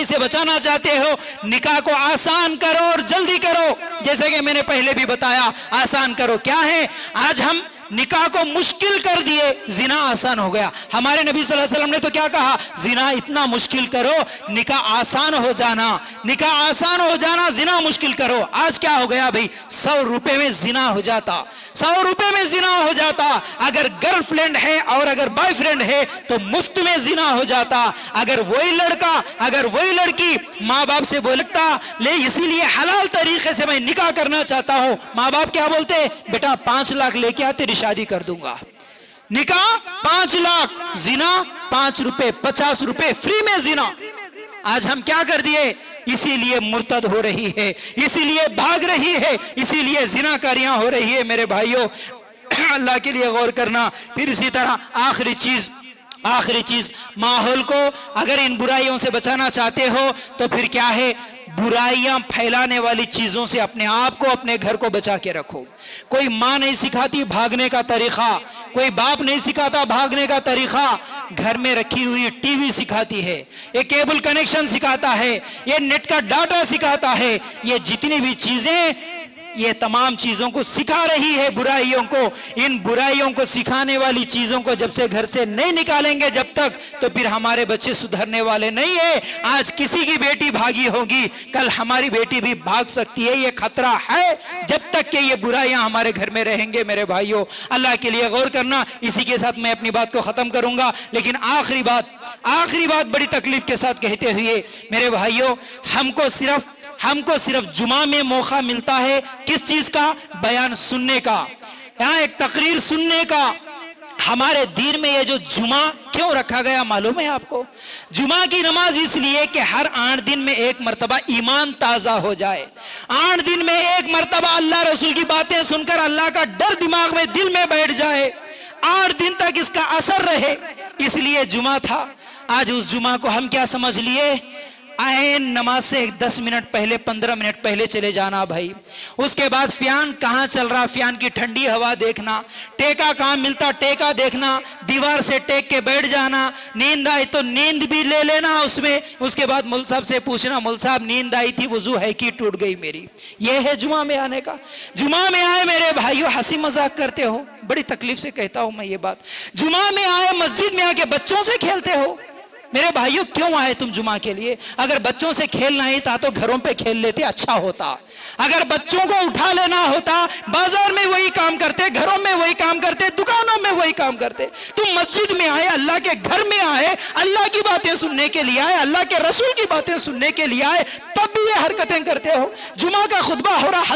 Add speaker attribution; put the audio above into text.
Speaker 1: बुराई से बचाना चाहते हो, निकाह को आसान करो और जल्दी करो। जैसे कि मैंने पहले भी बताया, आसान करो क्या है, आज हम निकाह को मुश्किल कर दिए, जिना आसान हो गया। हमारे नबी सल्लल्लाहु अलैहि वसल्लम ने तो क्या कहा, जिना इतना मुश्किल करो, निकाह आसान हो जाना, निकाह आसान हो जाना, जिना मुश्किल करो। आज क्या हो गया भाई, 100 रुपए में जिना हो जाता, 100 रुपए में जिना हो जाता। अगर गर्लफ्रेंड है और अगर बॉयफ्रेंड है तो मुफ्त में जिना हो जाता। अगर वही लड़का, अगर वही लड़की माँ बाप से बोलता ले इसीलिए हलाल तरीके से मैं निकाह करना चाहता हूं, माँ बाप क्या बोलते, बेटा 5 लाख लेके आ, तेरी शादी कर दूंगा। निकाह 5 लाख, जिना 5 रुपए, 50 रुपए फ्री में जिना। आज हम क्या कर दिए, इसीलिए मुर्तद हो रही है, इसीलिए भाग रही है, इसीलिए जिनाकारियां हो रही है। मेरे भाइयों, अल्लाह के लिए गौर करना। फिर इसी तरह आखिरी चीज माहौल को अगर इन बुराइयों से बचाना चाहते हो तो फिर क्या है, बुराइयां फैलाने वाली चीजों से अपने आप को, अपने घर को बचा के रखो। कोई माँ नहीं सिखाती भागने का तरीका, कोई बाप नहीं सिखाता भागने का तरीका, घर में रखी हुई टीवी सिखाती है, ये केबल कनेक्शन सिखाता है, ये नेट का डाटा सिखाता है, ये जितनी भी चीजें, ये तमाम चीजों को सिखा रही है बुराइयों को। इन बुराइयों को सिखाने वाली चीजों को जब से घर से नहीं निकालेंगे जब तक, तो फिर हमारे बच्चे सुधरने वाले नहीं है। आज किसी की बेटी भागी होगी, कल हमारी बेटी भी भाग सकती है, ये खतरा है जब तक कि ये बुराइयां हमारे घर में रहेंगे। मेरे भाइयों, अल्लाह के लिए गौर करना। इसी के साथ मैं अपनी बात को खत्म करूंगा, लेकिन आखिरी बात बड़ी तकलीफ के साथ कहते हुए, मेरे भाइयों, हमको सिर्फ जुमा में मौका मिलता है किस चीज का, बयान सुनने का, यहाँ एक तकरीर सुनने का। हमारे दीन में ये जो जुमा क्यों रखा गया मालूम है आपको? जुमा की नमाज इसलिए कि हर 8 दिन में एक मर्तबा ईमान ताजा हो जाए, 8 दिन में एक मर्तबा अल्लाह रसूल की बातें सुनकर अल्लाह का डर दिमाग में, दिल में बैठ जाए, 8 दिन तक इसका असर रहे, इसलिए जुमा था। आज उस जुमा को हम क्या समझ लिए, आयन नमाज से 10 मिनट पहले, 15 मिनट पहले चले जाना भाई। उसके बाद फैन कहाँ चल रहा, फैन की ठंडी हवा देखना, टेका कहाँ मिलता टेका देखना, दीवार से टेक के बैठ जाना, नींद आई तो नींद भी ले लेना उसमें। उसके बाद मुल साहब से पूछना, मुल साहब नींद आई थी, वजू है कि टूट गई मेरी। ये है जुमा में आने का। जुमा में आए मेरे भाइयों, हंसी मजाक करते हो, बड़ी तकलीफ से कहता हूं मैं ये बात। जुमा में आए, मस्जिद में आके बच्चों से खेलते हो। मेरे भाइयों, क्यों आए तुम जुमा के लिए? अगर बच्चों से खेलना ही था तो घरों पे खेल लेते, अच्छा होता। अगर बच्चों को उठा लेना होता, बाजार में वही काम करते, घरों में वही काम करते, दुकानों में वही काम करते। तुम मस्जिद में आए, अल्लाह के घर में आए, अल्लाह की बातें सुनने के लिए आए, अल्लाह के रसूल की बातें सुनने के लिए आए, तब भी ये हरकतें करते हो। जुमा का खुतबा हो रहा